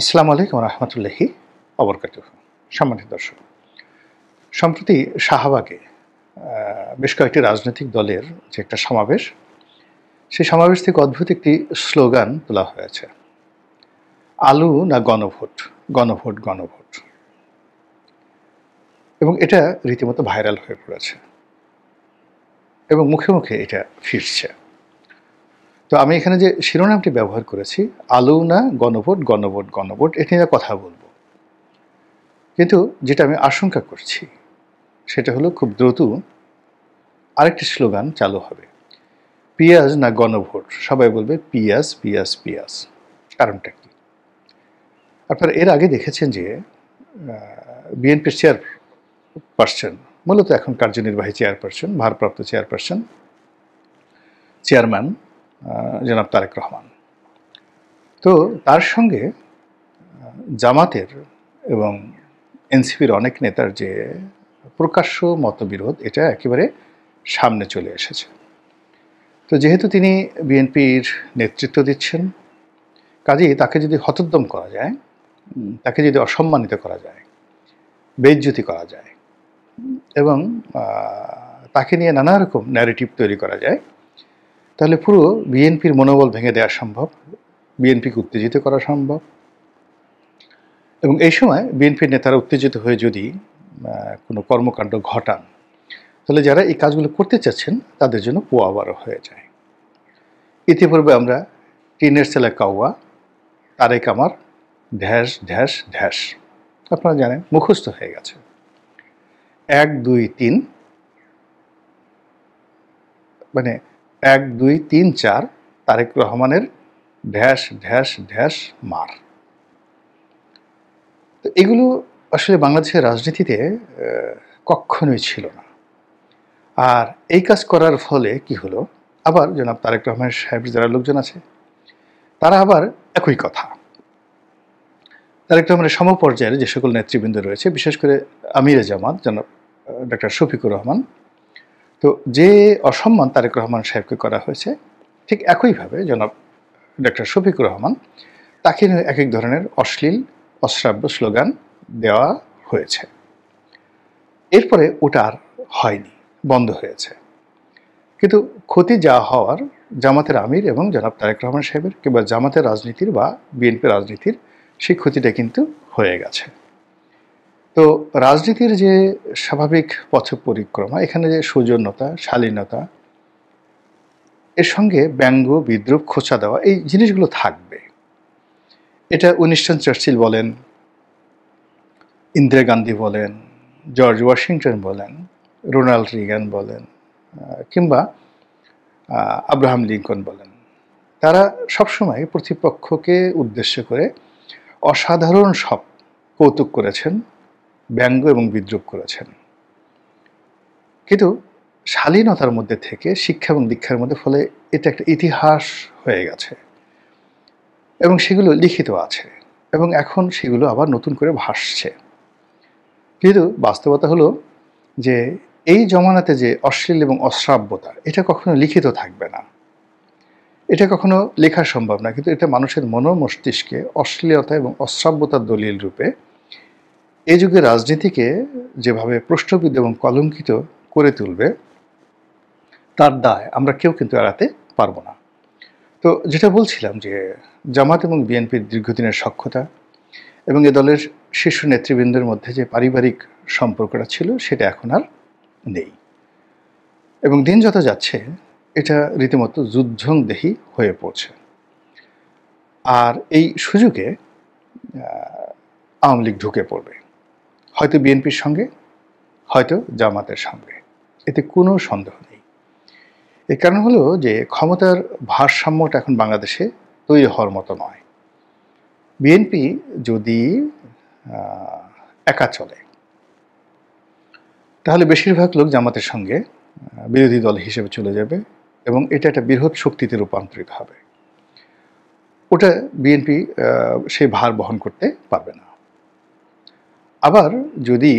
আসসালামু আলাইকুম রহমতুল্লাহি অবরকাতুহু। সম্মানিত দর্শক, সম্প্রতি শাহবাগে বেশ কয়েকটি রাজনৈতিক দলের যে একটা সমাবেশ, সেই সমাবেশ থেকে অদ্ভুত একটি স্লোগান তোলা হয়েছে, আলু না গণভোট, গণভোট, গণভোট। এবং এটা রীতিমতো ভাইরাল হয়ে পড়েছে এবং মুখে মুখে এটা ফিরছে। তো আমি এখানে যে শিরোনামটি ব্যবহার করেছি, আলু না গণভোট, গণভোট, গণভোট, এটা নিয়ে কথা বলবো। কিন্তু যেটা আমি আশঙ্কা করছি সেটা হলো খুব দ্রুত আরেকটি স্লোগান চালু হবে, পিঁয়াজ না গণভোট। সবাই বলবে পিঁয়াজ, পিঁয়াজ, পিঁয়াজ। কারণটা কি? আপনারা এর আগে দেখেছেন যে বিএনপির চেয়ারপারসন, মূলত এখন কার্যনির্বাহী চেয়ারপারসন, ভারপ্রাপ্ত চেয়ারম্যান জনাব তারেক রহমান, তো তার সঙ্গে জামাতের এবং এনসিপির অনেক নেতার যে প্রকাশ্য মতবিরোধ, এটা একেবারে সামনে চলে এসেছে। তো যেহেতু তিনি বিএনপির নেতৃত্ব দিচ্ছেন, কাজেই তাকে যদি হতোদ্যম করা যায়, তাকে যদি অসম্মানিত করা যায়, বেইজ্জতি করা যায় এবং তাকে নিয়ে নানা রকম ন্যারেটিভ তৈরি করা যায়, তাহলে পুরো বিএনপির মনোবল ভেঙে দেওয়া সম্ভব, বিএনপিকে উত্তেজিত করা সম্ভব। এবং এই সময় বিএনপির নেতারা উত্তেজিত হয়ে যদি কোনো কর্মকাণ্ড ঘটান, তাহলে যারা এই কাজগুলো করতে চাচ্ছেন তাদের জন্য পোয়াবারও হয়ে যায়। ইতিপূর্বে আমরা টিনের ছেলে কাউয়া, তারেক আমার, ঢ্যাস ঢ্যাস ঢ্যাস, আপনারা জানেন, মুখস্থ হয়ে গেছে। 1 2 3, মানে 1 2 3 4 তারেক রহমানের ঢ্যাস ঢ্যাস ঢ্যাস মার। তো এগুলো আসলে বাংলাদেশের রাজনীতিতে কখনোই ছিল না। আর এই কাজ করার ফলে কি হলো, আবার জনাব তারেক রহমান সাহেবের যারা লোকজন আছে তারা আবার একই কথা, তারেক রহমানের সমপর্যায়ের যে সকল নেতৃবৃন্দ রয়েছে, বিশেষ করে আমিরে জামাত জনাব ডক্টর শফিকুর রহমান, তো যে অসম্মান তারেক রহমান সাহেবকে করা হয়েছে, ঠিক একইভাবে জনাব ডক্টর শফিকুর রহমান তাকে নিয়ে এক এক ধরনের অশ্লীল অশ্রাব্য স্লোগান দেওয়া হয়েছে। এরপরে ওটা আর হয়নি, বন্ধ হয়েছে। কিন্তু ক্ষতি যা হওয়ার জামাতের আমির এবং জনাব তারেক রহমান সাহেবের কিংবা জামাতের রাজনীতির বা বিএনপি রাজনীতির, সেই ক্ষতিটা কিন্তু হয়ে গেছে। তো রাজনীতির যে স্বাভাবিক পথ পরিক্রমা, এখানে যে সৌজন্যতা, শালীনতা, এর সঙ্গে ব্যঙ্গ, বিদ্রুপ, খোঁচা দেওয়া, এই জিনিসগুলো থাকবে। এটা উইনস্টন চার্চিল বলেন, ইন্দিরা গান্ধী বলেন, জর্জ ওয়াশিংটন বলেন, রোনাল্ড রিগান বলেন, কিংবা আব্রাহাম লিঙ্কন বলেন, তারা সবসময় প্রতিপক্ষকে উদ্দেশ্য করে অসাধারণ সব কৌতুক করেছেন, ব্যঙ্গ এবং বিদ্রুপ করেছেন। কিন্তু শালীনতার মধ্যে থেকে, শিক্ষা এবং দীক্ষার মধ্যে, ফলে এটা একটা ইতিহাস হয়ে গেছে এবং সেগুলো লিখিত আছে এবং এখন সেগুলো আবার নতুন করে ভাসছে। কিন্তু বাস্তবতা হলো যে এই জমানাতে যে অশ্লীল এবং অশ্রাব্যতা, এটা কখনো লিখিত থাকবে না, এটা কখনো লেখা সম্ভব না, কিন্তু এটা মানুষের মস্তিষ্কে অশ্লীলতা এবং অশ্রাব্যতার দলিল রূপে এই যুগের রাজনীতিকে যেভাবে প্রশ্নবিদ্ধ এবং কলঙ্কিত করে তুলবে, তার দায় আমরা কেউ কিন্তু এড়াতে পারবো না। তো যেটা বলছিলাম যে জামাত এবং বিএনপির দীর্ঘদিনের সখ্যতা এবং এ দলের শীর্ষ নেতৃবৃন্দের মধ্যে যে পারিবারিক সম্পর্কটা ছিল, সেটা এখন আর নেই এবং দিন যত যাচ্ছে এটা রীতিমতো যুদ্ধংদেহী হয়ে পড়ছে। আর এই সুযোগে আওয়ামী লীগ ঢুকে পড়বে, হয়তো বিএনপির সঙ্গে, হয়তো জামাতের সঙ্গে, এতে কোনো সন্দেহ নেই। এর কারণ হলো যে ক্ষমতার ভারসাম্যটা এখন বাংলাদেশে তৈরি হওয়ার মতো নয়। বিএনপি যদি একা চলে, তাহলে বেশিরভাগ লোক জামাতের সঙ্গে বিরোধী দল হিসেবে চলে যাবে এবং এটা একটা বৃহৎ শক্তিতে রূপান্তরিত হবে। ওটা বিএনপি সেই ভার বহন করতে পারবে না। আবার যদি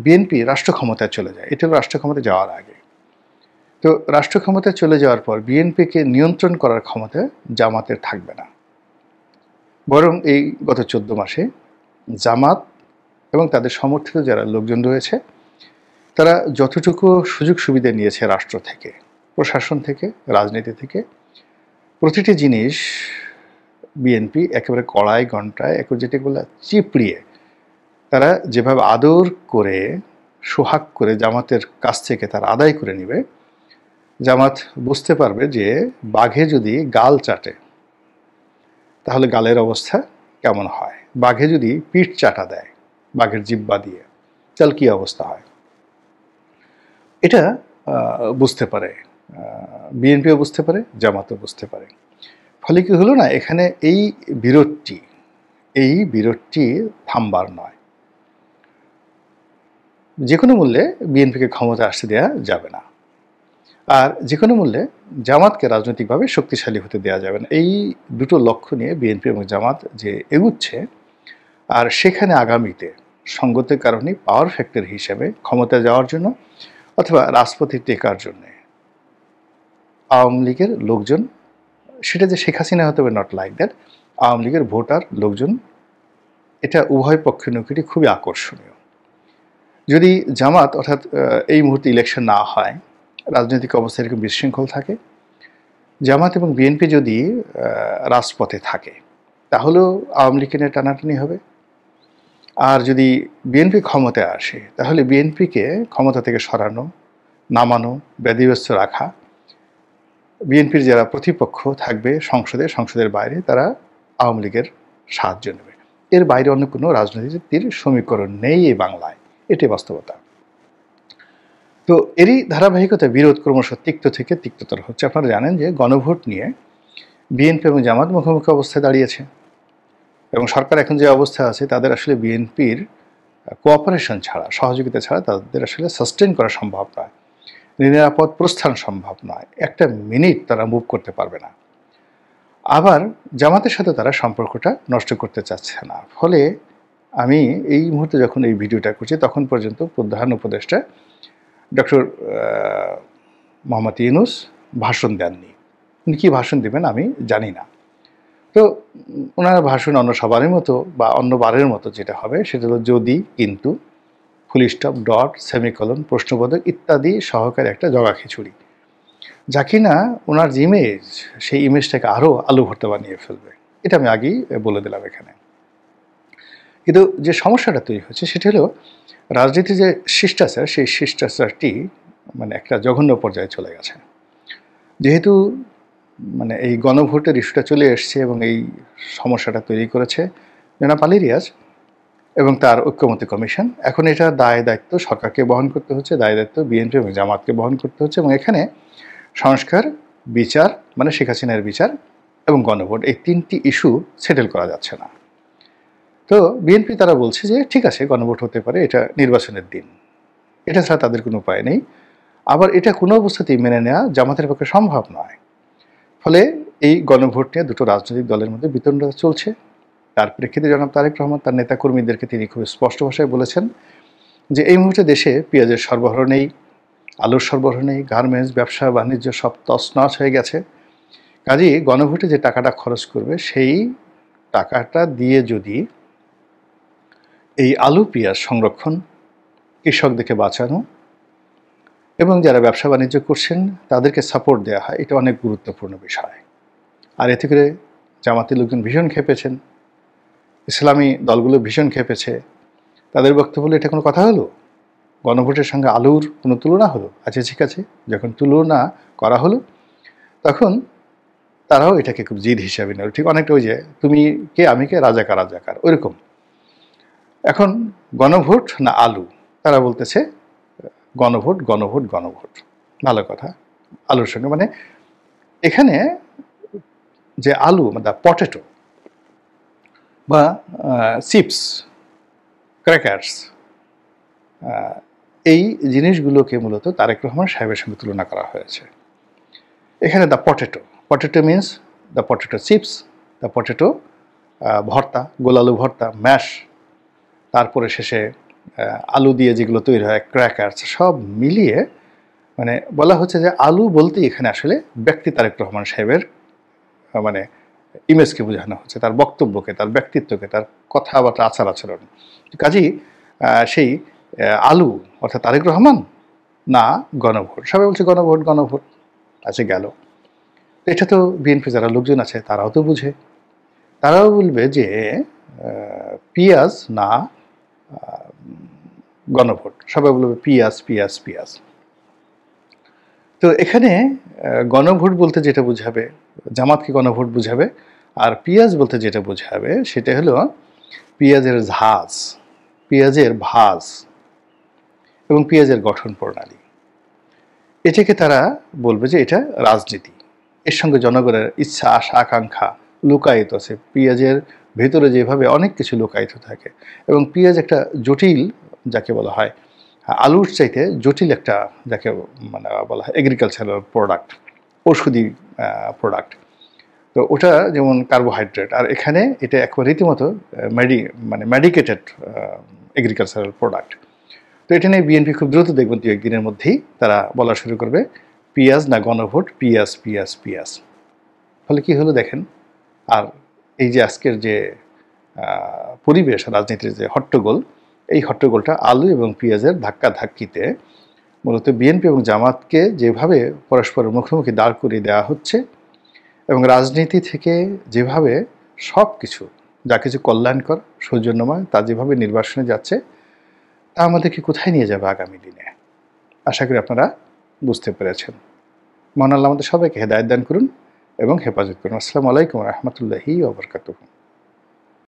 বিএনপি রাষ্ট্র ক্ষমতায় চলে যায়, এটা রাষ্ট্র ক্ষমতায় যাওয়ার আগে, তো রাষ্ট্র ক্ষমতায় চলে যাওয়ার পর বিএনপিকে নিয়ন্ত্রণ করার ক্ষমতা জামাতের থাকবে না। বরং এই গত 14 মাসে জামাত এবং তাদের সমর্থিত যারা লোকজন রয়েছে তারা যতটুকু সুযোগ সুবিধা নিয়েছে রাষ্ট্র থেকে, প্রশাসন থেকে, রাজনীতি থেকে, প্রতিটি জিনিস বিএনপি একেবারে কড়াই ঘণ্টায় যেটা বলে চিপড়িয়ে তারা যেভাবে আদর করে সোহাগ করে জামাতের কাছ থেকে তারা আদায় করে নেবে, জামাত বুঝতে পারবে যে বাঘে যদি গাল চাটে তাহলে গালের অবস্থা কেমন হয়, বাঘে যদি পিঠ চাটা দেয় বাঘের জিব্বা দিয়ে তাহলে কী অবস্থা হয়, এটা বুঝতে পারে বিএনপিও বুঝতে পারে, জামাতও বুঝতে পারে। ফলে কি হলো না, এখানে এই বিরোধটি থামবার নয়। যে কোনো মূল্যে বিএনপিকে ক্ষমতা আসতে দেওয়া যাবে না, আর যে কোনো মূল্যে জামাতকে রাজনৈতিকভাবে শক্তিশালী হতে দেওয়া যাবে না। এই দুটো লক্ষ্য নিয়ে বিএনপি এবং জামাত যে এগুচ্ছে, আর সেখানে আগামীতে সঙ্গতের কারণে পাওয়ার ফ্যাক্টর হিসেবে ক্ষমতা যাওয়ার জন্য অথবা রাজপথে টেকার জন্যে আওয়ামী লীগের লোকজন, সেটা যে শেখ হাসিনা হতে হবে নট লাইক দ্যাট, আওয়ামী লীগের ভোটার লোকজন, এটা উভয় পক্ষের নৈকট্যে খুবই আকর্ষণীয়। যদি জামাত অর্থাৎ এই মুহূর্তে ইলেকশন না হয়, রাজনৈতিক অবস্থা এরকম বিশৃঙ্খল থাকে, জামাত এবং বিএনপি যদি রাজপথে থাকে তাহলেও আওয়ামী লীগকে নিয়ে টানাটানি হবে। আর যদি বিএনপি ক্ষমতায় আসে তাহলে বিএনপিকে ক্ষমতা থেকে সরানো, নামানো, ব্যাধিগ্রস্ত রাখা, বিএনপির যারা প্রতিপক্ষ থাকবে সংসদের বাইরে তারা আওয়ামী লীগের সাহায্য নেবে। এর বাইরে অন্য কোনো রাজনীতির সমীকরণ নেই এই বাংলায়, এটাই বাস্তবতা। তো এরই ধারাবাহিকতা বিরোধ ক্রমশ তিক্ত থেকে তিক্ততর হচ্ছে। আপনারা জানেন যে গণভোট নিয়ে বিএনপি এবং জামাত মুখোমুখি অবস্থায় দাঁড়িয়েছে, এবং সরকার এখন যে অবস্থা আছে তাদের আসলে বিএনপির কোঅপারেশন ছাড়া, সহযোগিতা ছাড়া তাদের আসলে সাস্টেন করা সম্ভব নয়, নিরাপদ প্রস্থান সম্ভব নয়, একটা মিনিট তারা মুভ করতে পারবে না। আবার জামাতের সাথে তারা সম্পর্কটা নষ্ট করতে চাচ্ছে না। ফলে আমি এই মুহূর্তে যখন এই ভিডিওটা করছি তখন পর্যন্ত প্রধান উপদেষ্টা ডক্টর মোহাম্মদ ইউনূস ভাষণ দেননি। উনি কী ভাষণ দেবেন আমি জানি না। তো ওনার ভাষণ অন্য সবারের মতো বা অন্যবারের মতো যেটা হবে সেটা হলো যদি, কিন্তু, ফুল স্টপ, ডট, সেমিকলন, প্রশ্নবোধক ইত্যাদি সহকারে একটা জগা খিচুড়ি, যা কিনা ওনার যে ইমেজ সেই ইমেজটাকে আরও আলু ভর্তা বানিয়ে ফেলবে। এটা আমি আগেই বলে দিলাম এখানে। কিন্তু যে সমস্যাটা তৈরি হচ্ছে সেটা হলো রাজনীতির যে শিষ্টাচার, সেই শিষ্টাচারটি মানে একটা জঘন্য পর্যায়ে চলে গেছে। যেহেতু মানে এই গণভোটের ইস্যুটা চলে এসছে এবং এই সমস্যাটা তৈরি করেছে জনাব আলী রিয়াজ এবং তার ঐক্যমত্য কমিশন, এখন এটা দায় দায়িত্ব সরকারকে বহন করতে হচ্ছে, দায় দায়িত্ব বিএনপি এবং জামাতকে বহন করতে হচ্ছে, এবং এখানে সংস্কার, বিচার মানে শেখ হাসিনার বিচার এবং গণভোট, এই তিনটি ইস্যু সেটেল করা যাচ্ছে না। তো বিএনপি তারা বলছে যে ঠিক আছে গণভোট হতে পারে, এটা নির্বাচনের দিন, এটা ছাড়া তাদের কোনো উপায় নেই। আবার এটা কোনো অবস্থাতেই মেনে নেওয়া জামাতের পক্ষে সম্ভব নয়। ফলে এই গণভোট নিয়ে দুটো রাজনৈতিক দলের মধ্যে বিতণ্ডা চলছে। তার প্রেক্ষিতে জনাব তারেক রহমান তার নেতাকর্মীদেরকে তিনি খুব স্পষ্ট ভাষায় বলেছেন যে এই মুহূর্তে দেশে পেঁয়াজের সরবরাহ নেই, আলুর সরবরাহ নেই, গার্মেন্টস, ব্যবসা বাণিজ্য সব তছনছ হয়ে গেছে। কাজেই গণভোটে যে টাকাটা খরচ করবে সেই টাকাটা দিয়ে যদি এই আলু পেঁয়াজ সংরক্ষণ, কৃষকদেরকে বাঁচানো এবং যারা ব্যবসা বাণিজ্য করছেন তাদেরকে সাপোর্ট দেওয়া হয়, এটা অনেক গুরুত্বপূর্ণ বিষয়। আর এতে করে জামাতের লোকজন ভীষণ খেপেছেন, ইসলামী দলগুলো ভীষণ খেপেছে। তাদের বক্তব্য হলো এটা কোনো কথা হলো, গণভোটের সঙ্গে আলুর কোনো তুলনা হলো? আচ্ছা ঠিক আছে, যখন তুলনা করা হলো তখন তারাও এটাকে খুব জিদ হিসাবে নেয়, ঠিক অনেকটা ওই যে তুমি কে আমি কে, রাজাকার রাজাকার, ওইরকম। এখন গণভোট না আলু, তারা বলতেছে গণভোট গণভোট গণভোট, ভালো কথা, আলুর সঙ্গে মানে এখানে যে আলু মানে পটেটো বা চিপস, ক্র্যাকার্স, এই জিনিসগুলোকে মূলত তারেক রহমান সাহেবের সঙ্গে তুলনা করা হয়েছে। এখানে the potato means the potato chips, the potato ভর্তা, গোলালু ভর্তা, ম্যাশ, তারপরে শেষে আলু দিয়ে যেগুলো তৈরি হয় ক্র্যাকার্স, সব মিলিয়ে মানে বলা হচ্ছে যে আলু বলতে এখানে আসলে ব্যক্তি তারেক রহমান সাহেবের মানে ইমেজকে বোঝানো হচ্ছে, তার বক্তব্যকে, তার ব্যক্তিত্বকে, তার কথাবার্তা, আচার আচরণ। কাজেই সেই আলু অর্থাৎ তারেক রহমান না গণভোট, সবাই বলছে গণভোট গণভোট, আছে গেল। এটা তো বিএনপি যারা লোকজন আছে তারাও তো বুঝে, তারাও বলবে যে পিয়াজ না গণভোট, সবাই বলবে পিয়াজ পিয়াজ পিয়াজ। তো এখানে গণভোট বলতে যেটা বোঝাবে, জামাতকে গণভোট বুঝাবে, আর পিয়াজ বলতে যেটা বোঝাবে সেটা হলো পেঁয়াজের ঝাঁজ, পেঁয়াজের ভাঁজ এবং পেঁয়াজের গঠন প্রণালী। এটাকে তারা বলবে যে এটা রাজনীতি, এর সঙ্গে জনগণের ইচ্ছা, আশা, আকাঙ্ক্ষা লুকায়িত আছে। পেঁয়াজের ভেতরে যেভাবে অনেক কিছু লুকায়িত থাকে, এবং পেঁয়াজ একটা জটিল, যাকে বলা হয় আলুর চাইতে জটিল একটা, যাকে মানে বলা হয় এগ্রিকালচারাল প্রোডাক্ট, ঔষধি প্রোডাক্ট। তো ওটা যেমন কার্বোহাইড্রেট, আর এখানে এটা একবার রীতিমতো মেডিকেটেড এগ্রিকালচারাল প্রোডাক্ট। তো এটা নিয়ে বিএনপি খুব দ্রুত দেখবেন 2-1 দিনের মধ্যেই তারা বলা শুরু করবে পিয়াজ না গণভোট, পিয়াজ পিয়াজ পিয়াজ। ফলে কি হলো দেখেন। আর এই যে আজকের যে পরিবেশ, রাজনীতির যে হট্টগোল, এই হট্টগোলটা আলু এবং পেঁয়াজের ধাক্কা ধাক্কিতে মূলত বিএনপি এবং জামাতকে যেভাবে পরস্পরের মুখোমুখি দাঁড় করিয়ে দেওয়া হচ্ছে, এবং রাজনীতি থেকে যেভাবে সব কিছু, যা কিছু কল্যাণকর সৌজন্যময়, তা যেভাবে নির্বাসনে যাচ্ছে, তা আমাদেরকে কোথায় নিয়ে যাবে আগামী দিনে, আশা করি আপনারা বুঝতে পেরেছেন। মহান আল্লাহ আমাদের সবাইকে হেদায়েত দান করুন এবং হেফাজত করুন। আসসালামু আলাইকুম ওয়া রাহমাতুল্লাহি ওয়া বারাকাতুহু।